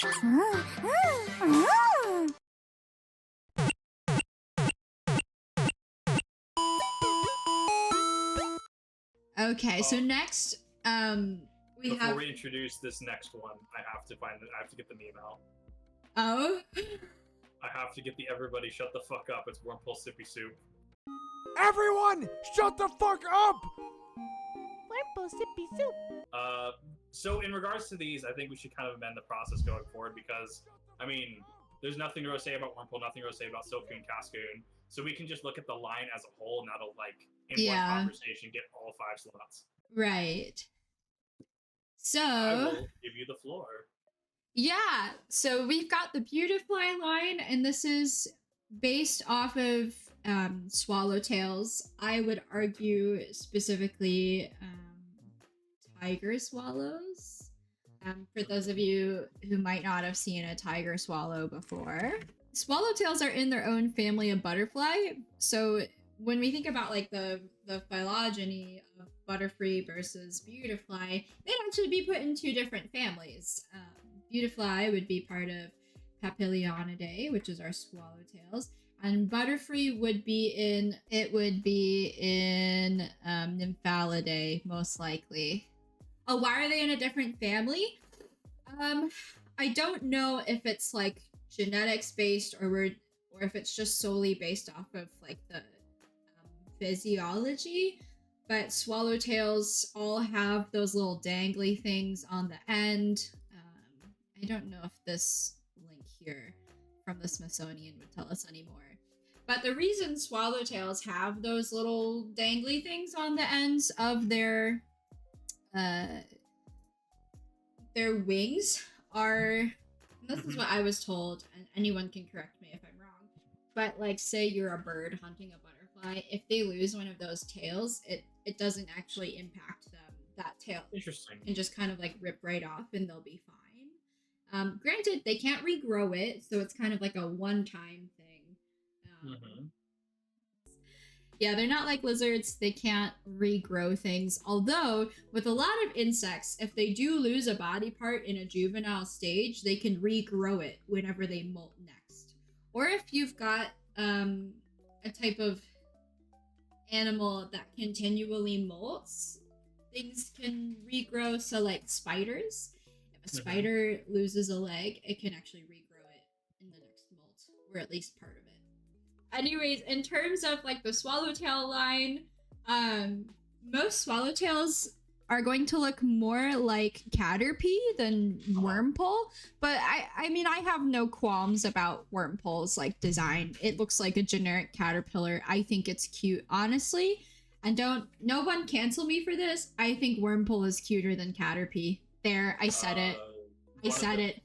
Okay, so next, we Before have. we introduce this next one, I have to get the meme out. Oh. I have to get the everybody shut the fuck up. It's Wormhole Sippy Soup. Everyone, shut the fuck up! Wormhole Sippy Soup. So in regards to these, I think we should kind of amend the process going forward because, I mean, there's nothing to really say about Wormhole, nothing to really say about Silcoon Cascoon. So we can just look at the line as a whole, and that'll, like, in one conversation, get all 5 slots. Right. So I will give you the floor. Yeah, so we've got the Beautifly line, and this is based off of swallowtails. I would argue specifically tiger swallows. For those of you who might not have seen a tiger swallow before, swallowtails are in their own family of butterfly. So when we think about like the phylogeny of Butterfree versus Beautifly, they'd actually be put in 2 different families. Beautifly would be part of Papilionidae, which is our swallowtails, and Butterfree would be in Nymphalidae, most likely. Oh, why are they in a different family? I don't know if it's like genetics based or if it's just solely based off of like the physiology. But swallowtails all have those little dangly things on the end. I don't know if this link here from the Smithsonian would tell us anymore. But the reason swallowtails have those little dangly things on the ends of their wings are, this is what I was told, and anyone can correct me if I'm wrong, but like say you're a bird hunting a butterfly, if they lose one of those tails, it doesn't actually impact them. That tail can just kind of like rip right off and they'll be fine. Granted, they can't regrow it, so it's kind of like a one-time thing. Yeah, they're not like lizards. They can't regrow things. Although, with a lot of insects, if they do lose a body part in a juvenile stage, they can regrow it whenever they molt next. Or if you've got a type of animal that continually molts, things can regrow. So like spiders. A spider loses a leg, it can actually regrow it in the next molt, or at least part of it. Anyways, in terms of like the swallowtail line, most swallowtails are going to look more like Caterpie than Wormpole, but I mean, I have no qualms about Wormpole's like design. It looks like a generic caterpillar. I think it's cute, honestly. And no one cancel me for this. I think Wormpole is cuter than Caterpie. There, I said it. I said it.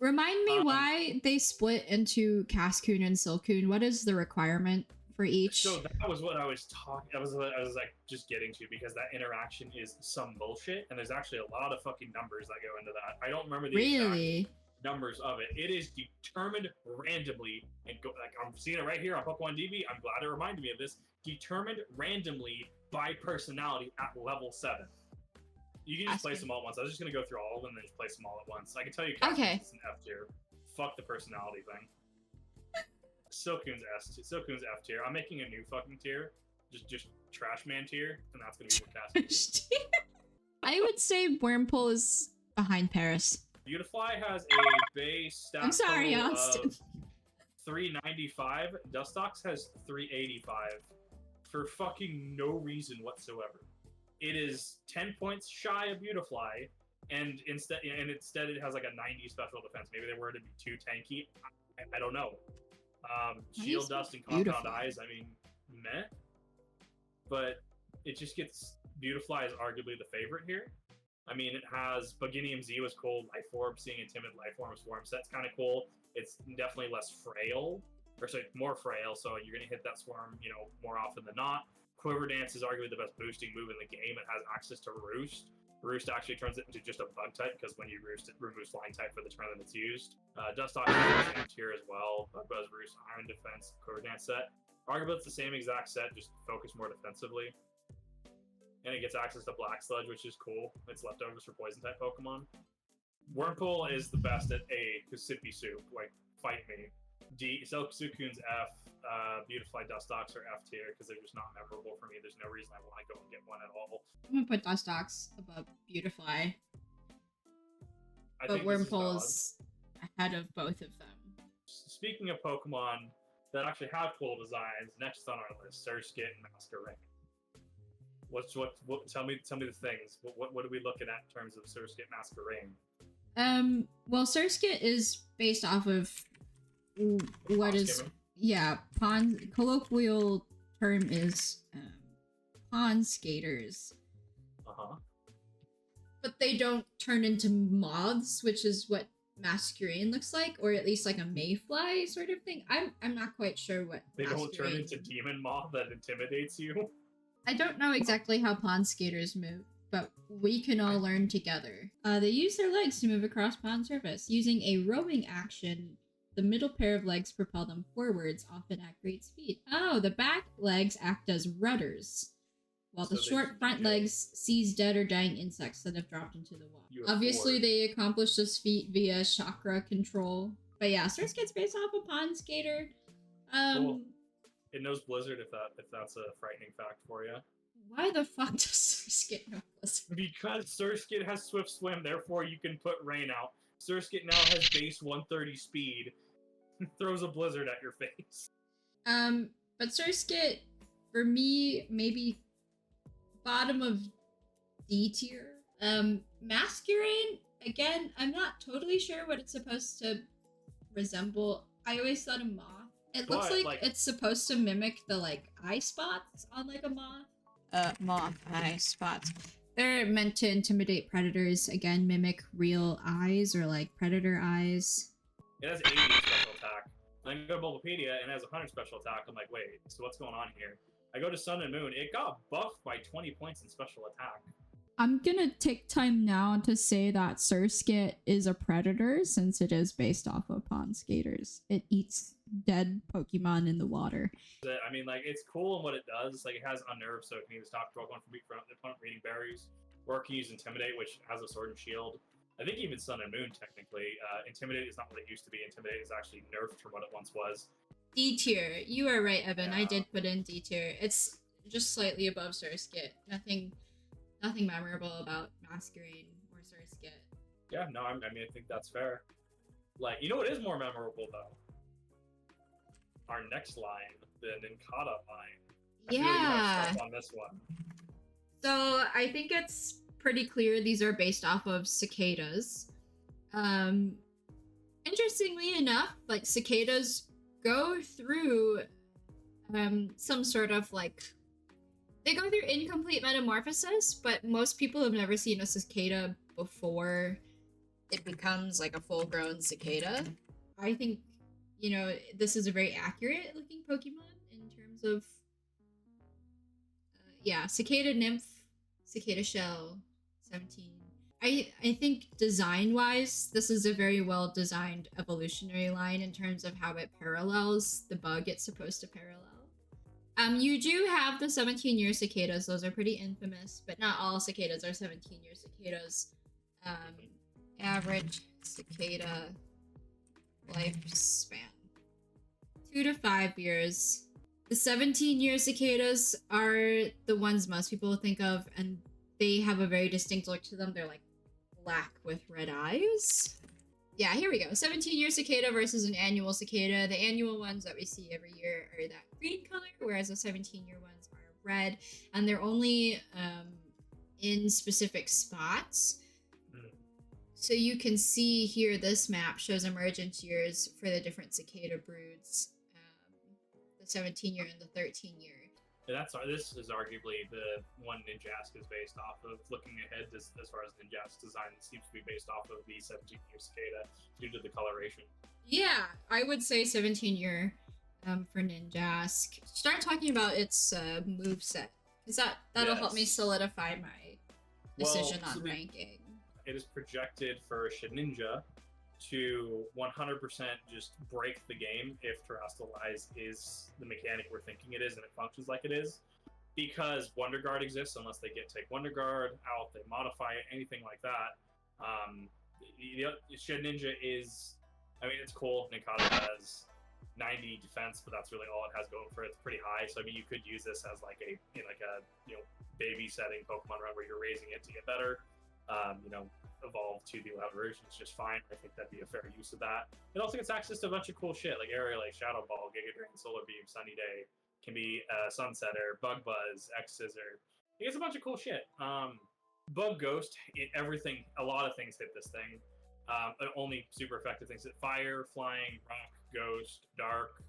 Remind me why they split into Cascoon and Silcoon. What is the requirement for each? So that was what I was talking. I was like just getting to, because that interaction is some bullshit, and there's actually a lot of fucking numbers that go into that. I don't remember the exact numbers of it. It is determined randomly, and like I'm seeing it right here on Pokemon DB. I'm glad it reminded me of this. Determined randomly by personality at level 7. You can just place them all at once. I was just gonna go through all of them and then just place them all at once. I can tell you, it's an F tier. Fuck the personality thing. Silcoon's F tier. I'm making a new fucking tier, just trash man tier, and that's gonna be what Cascoon. I would say Wormpole is behind Paris. Beautifly has a base stat Austin. of 395. Dustox has 385 for fucking no reason whatsoever. It is 10 points shy of Beautifly, and instead it has like a 90 special defense. Maybe they were to be too tanky. I don't know. Shield Dust and Compound Eyes, I mean, meh. But it just gets... Beautifly is arguably the favorite here. I mean, it has Boginium Z was cool. Life Orb, seeing a timid Life Orb Swarm set's kind of cool. It's definitely less frail, or sorry, more frail, so you're going to hit that Swarm, you know, more often than not. Quiver Dance is arguably the best boosting move in the game. It has access to Roost. Roost actually turns it into just a bug type, because when you Roost, it removes flying type for the turn that it's used. Dustox is the same tier as well. Bug Buzz, Roost, Iron Defense, Quiver Dance set. Arguably it's the same exact set, just focus more defensively. And it gets access to Black Sludge, which is cool. It's leftovers for Poison type Pokemon. Wurmple is the best at A, because Sippy Soup, like, fight me. D, Sukun's F, Beautifly Dustox are F tier, because they're just not memorable for me. There's no reason I want to go and get one at all. I'm gonna put Dustox above Beautifly. I But think this is valid. Wurmple's ahead of both of them. Speaking of Pokemon that actually have cool designs, next on our list, Surskit and Masquerain. What? Tell me the things. What are we looking at in terms of Surskit Masquerain? Well, Surskit is based off of what is colloquial term is pond skaters. But they don't turn into moths, which is what Masquerain looks like, or at least like a mayfly sort of thing. I'm not quite sure what they don't turn into demon moth that intimidates you. I don't know exactly how pond skaters move, but we can all learn together. They use their legs to move across pond surface. Using a rowing action, the middle pair of legs propel them forwards, often at great speed. Oh, the back legs act as rudders, while the short front legs seize dead or dying insects that have dropped into the water. Obviously, they accomplish this feat via chakra control. But yeah, Surskit's based off a pond skater. Cool. It knows Blizzard, if that's a frightening fact for you. Why the fuck does Surskit know Blizzard? Because Surskit has Swift Swim, therefore you can put Rain out. Surskit now has base 130 speed. Throws a Blizzard at your face. But Surskit, for me, maybe bottom of D tier. Masquerain, again, I'm not totally sure what it's supposed to resemble. I always thought a moth. It looks like it's supposed to mimic the, like, eye spots on, like, a moth. Moth eye spots. They're meant to intimidate predators, again, mimic real eyes or, like, predator eyes. It has 80 special attack. Then I go to Bulbapedia and it has 100 special attack. I'm like, wait, so what's going on here? I go to Sun and Moon. It got buffed by 20 points in special attack. I'm gonna take time now to say that Surskit is a predator since it is based off of pond skaters. It eats dead Pokemon in the water. I mean, like, it's cool in what it does. Like, it has Unnerve, so it can either stop Pokemon from being front the opponent reading berries, or it can use Intimidate, which has a Sword and Shield. I think even Sun and Moon, technically. Intimidate is not what it used to be. Intimidate is actually nerfed from what it once was. D tier. You are right, Evan. Yeah. I did put in D tier. It's just slightly above Surskit. Nothing memorable about Masquerain or Surskit. Yeah, no, I mean, I think that's fair. Like, you know what is more memorable, though? Our next line, the Nincada line. I feel like you might start on this one. So, I think it's pretty clear these are based off of cicadas. Interestingly enough, like, cicadas go through some sort of, like, they go through incomplete metamorphosis, but most people have never seen a cicada before it becomes like a full-grown cicada. I think, you know, this is a very accurate looking Pokemon in terms of, cicada nymph, cicada shell, 17. I think design-wise, this is a very well-designed evolutionary line in terms of how it parallels the bug it's supposed to parallel. You do have the 17-year cicadas. Those are pretty infamous, but not all cicadas are 17-year cicadas. Average cicada lifespan. 2 to 5 years. The 17-year cicadas are the ones most people think of, and they have a very distinct look to them. They're like black with red eyes. Yeah, here we go. 17-year cicada versus an annual cicada. The annual ones that we see every year are that green color, whereas the 17-year ones are red, and they're only in specific spots. So you can see here, this map shows emergence years for the different cicada broods. The 17-year and the 13-year. This is arguably the one Ninjask is based off of. Looking ahead, as far as Ninjask's design, it seems to be based off of the 17-year cicada due to the coloration. Yeah, I would say 17-year for Ninjask. Start talking about its moveset, because that'll help me solidify my decision on ranking. It is projected for Shedinja to 100% just break the game if Terrestrialize is the mechanic we're thinking it is and it functions like it is. Because Wonder Guard exists, unless they take Wonder Guard out, they modify it, anything like that. Shed Ninja is, I mean, it's cool. Ninkata has 90 defense, but that's really all it has going for it. It's pretty high. So I mean, you could use this as like a baby setting Pokemon run where you're raising it to get better. Evolve to the 11 version is just fine. I think that'd be a fair use of that. It also gets access to a bunch of cool shit like Area, like Shadow Ball, Giga Drain, Solar Beam, Sunny Day, can be Sunsetter, Bug Buzz, X Scissor. It gets a bunch of cool shit. Bug Ghost, everything, a lot of things hit this thing. Only super effective things hit Fire, Flying, Rock, Ghost, Dark.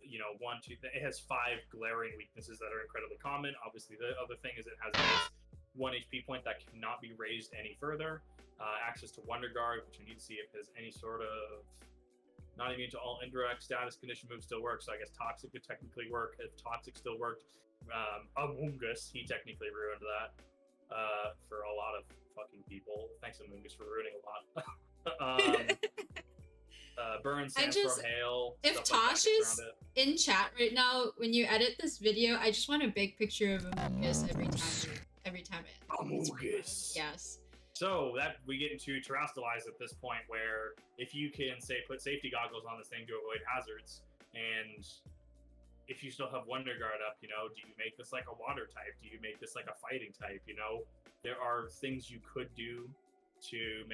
1, 2. It has 5 glaring weaknesses that are incredibly common. Obviously, the other thing is it has this 1 HP point that cannot be raised any further. Access to Wonder Guard, which I need to see if there's any sort of not immune to all indirect status condition moves still works. So I guess Toxic could technically work. If Toxic still worked, Amoongus, he technically ruined that for a lot of fucking people. Thanks, Amoongus, for ruining a lot. Burn, Sandstorm, Hail. If Tosh is in chat right now, when you edit this video, I just want a big picture of Amoongus every time it. Amoongus. Yes. So that we get into Terrestrialize at this point, where if you can say put safety goggles on this thing to avoid hazards, and if you still have Wonder Guard up, do you make this like a water type? Do you make this like a fighting type? There are things you could do to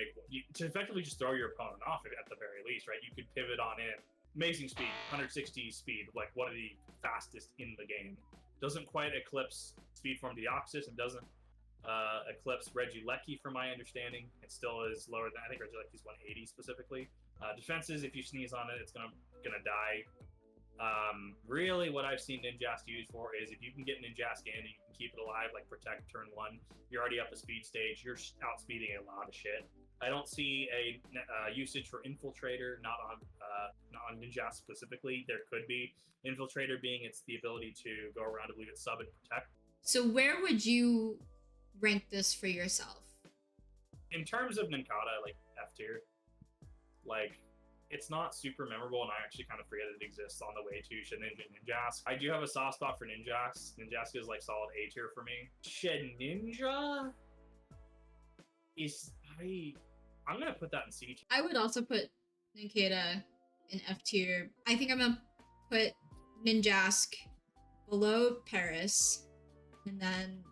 effectively just throw your opponent off at the very least, right? You could pivot on in. Amazing speed, 160 speed, like one of the fastest in the game. Doesn't quite eclipse Speedform Deoxys and doesn't eclipse Regieleki from my understanding. It still is lower than, I think Regieleki's 180 specifically. Defenses, if you sneeze on it, it's gonna die. Really what I've seen Ninjask used for is if you can get Ninjask in and you can keep it alive, like Protect turn 1, you're already up a speed stage, you're outspeeding a lot of shit. I don't see a usage for Infiltrator, not on Ninjask specifically. There could be. Infiltrator being it's the ability to go around, I believe it's Sub and Protect. So where would you rank this for yourself? In terms of Ninkata, like F tier. Like, it's not super memorable, and I actually kind of forget it exists on the way to Shedinja and Ninjask. I do have a soft spot for Ninjask. Ninjask is like solid A tier for me. Shedinja is I'm gonna put that in C tier. I would also put Ninkata in F tier. I think I'm gonna put Ninjask below Paris, and then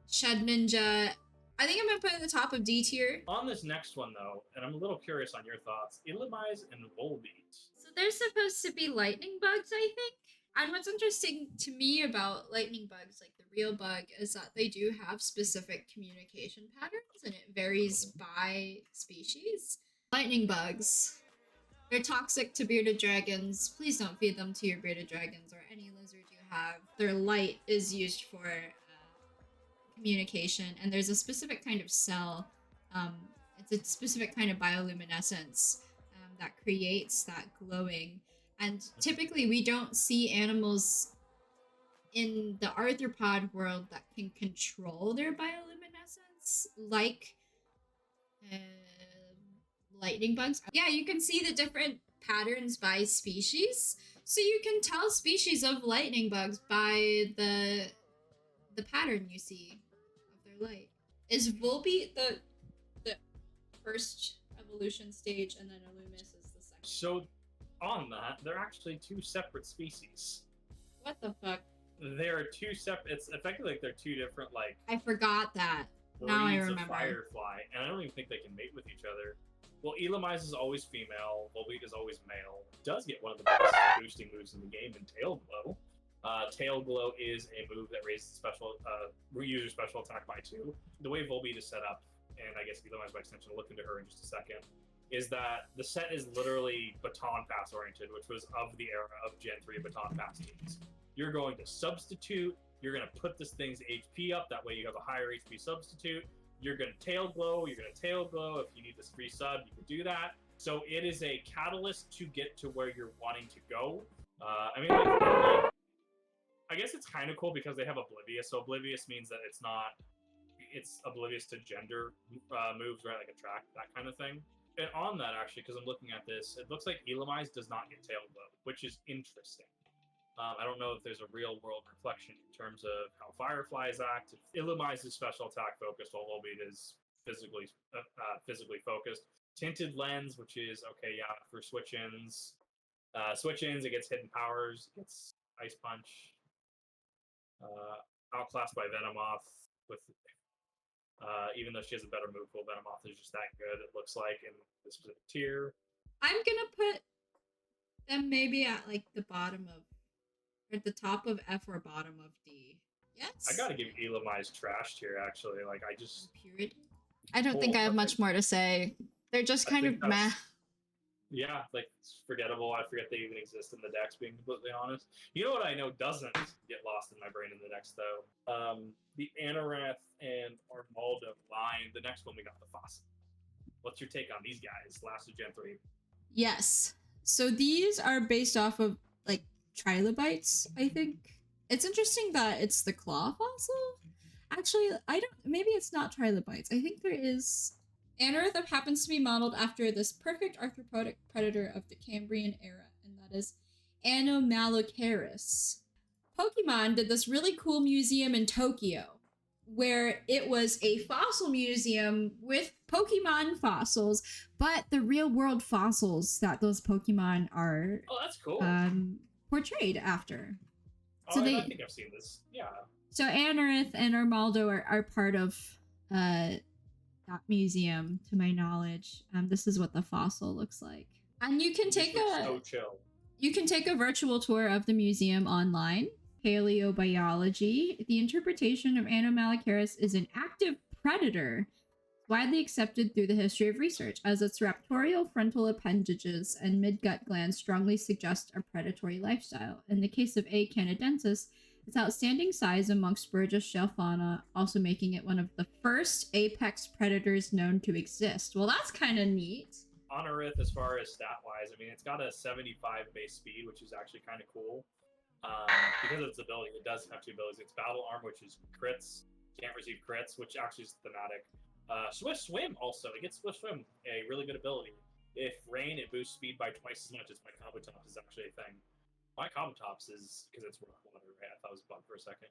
Shedinja, I think I'm gonna put it at the top of D tier. On this next one though, and I'm a little curious on your thoughts, Illumise and Volbeat. So they're supposed to be lightning bugs, I think. And what's interesting to me about lightning bugs, like the real bug, is that they do have specific communication patterns and it varies by species. Lightning bugs. They're toxic to bearded dragons. Please don't feed them to your bearded dragons or any lizard you have. Their light is used for communication, and there's a specific kind of cell. It's a specific kind of bioluminescence that creates that glowing. And typically we don't see animals in the arthropod world that can control their bioluminescence like lightning bugs. Yeah, you can see the different patterns by species. So you can tell species of lightning bugs by the pattern you see of their light. Is Volbeat the first evolution stage, and then Illumise is the second? So on that, they're actually 2 separate species. What the fuck? They're 2 separate. It's effectively like they're 2 different like. I forgot that. Now I remember. Of Firefly, and I don't even think they can mate with each other. Well, Illumise is always female. Volbeat is always male. Does get one of the best boosting moves in the game in Tail Glow. Tail Glow is a move that raises special user special attack by 2. The way Volbeat is set up, and I guess Illumise by extension, we'll look into her in just a second, is that the set is literally baton pass oriented, which was of the era of Gen 3 baton pass teams. You're going to substitute, you're going to put this thing's HP up, that way you have a higher HP substitute, you're going to tail glow, if you need this free sub, you can do that. So it is a catalyst to get to where you're wanting to go. I guess it's kind of cool because they have Oblivious, so Oblivious means that it's oblivious to gender moves, right, like attract, that kind of thing. And on that, actually, because I'm looking at this, it looks like Illumise does not get Tail Glow, which is interesting. I don't know if there's a real-world reflection in terms of how Fireflies act. Illumise is special attack focused, while Volbeat is physically focused. Tinted lens, which is okay, yeah, for switch-ins. Switch-ins, it gets hidden powers, it gets ice punch. Outclassed by Venomoth with even though she has a better move pool, Venomoth is just that good, it looks like, in this specific tier. I'm gonna put them maybe at like the bottom of, or the top of F or bottom of D. Yes. I gotta give Elamai's trash tier, actually. Like, I just... Purity. I don't think I have much more to say. They're just kind of meh. Yeah, like, it's forgettable. I forget they even exist in the decks, being completely honest. You know what I know doesn't get lost in my brain in the decks, though? The Anorath and Armaldo line. The next one, we got the Fossil. What's your take on these guys? Last of Gen 3. Yes. So these are based off of, like, trilobites, I think. It's interesting that it's the claw fossil. Actually, maybe it's not trilobites. I think there is... Anorith happens to be modeled after this perfect arthropodic predator of the Cambrian era, and that is Anomalocaris. Pokemon did this really cool museum in Tokyo, where it was a fossil museum with Pokemon fossils, but the real-world fossils that those Pokemon are that's cool. Portrayed after. So I think I've seen this. Yeah. So Anorith and Armaldo are part of that museum, to my knowledge. This is what the fossil looks like. And you can take a virtual tour of the museum online. Paleobiology. The interpretation of Anomalocaris is an active predator, widely accepted through the history of research, as its raptorial frontal appendages and midgut glands strongly suggest a predatory lifestyle. In the case of A. canadensis, its outstanding size amongst Burgess shell fauna, also making it one of the first apex predators known to exist. Well, that's kind of neat. Anorith, as far as stat-wise, I mean, it's got a 75 base speed, which is actually kind of cool. Because of its ability, it does have two abilities. It's Battle Arm, which is crits, can't receive crits, which actually is thematic. Swift Swim also, it gets Swift Swim, a really good ability. If Rain, it boosts speed by twice as much as my Kabutops is actually a thing. My Kabutops is, because it's rock water, right? I thought it was bugged for a second.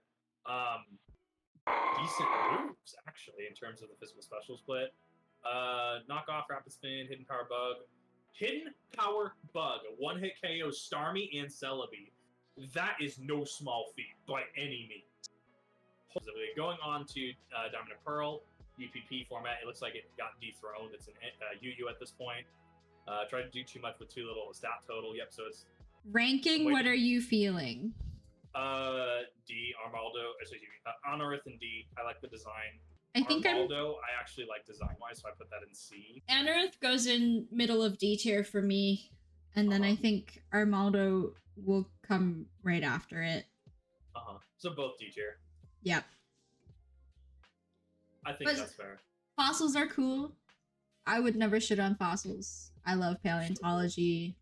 Decent moves, actually, in terms of the physical special split. Knock off, Rapid Spin, Hidden Power Bug. Hidden Power Bug, a one-hit KO Starmie and Celebi. That is no small feat, by any means. Going on to Diamond and Pearl, UPP format, it looks like it got dethroned. It's an UU at this point. Tried to do too much with too little stat total. Yep, so it's... Ranking, what are you feeling? D, Armaldo, Anorith and D. I like the design. Armaldo, I actually like design-wise, so I put that in C. Anorith goes in middle of D tier for me, and then I think Armaldo will come right after it. So both D tier. Yep. I think that's fair. Fossils are cool. I would never shit on fossils. I love paleontology.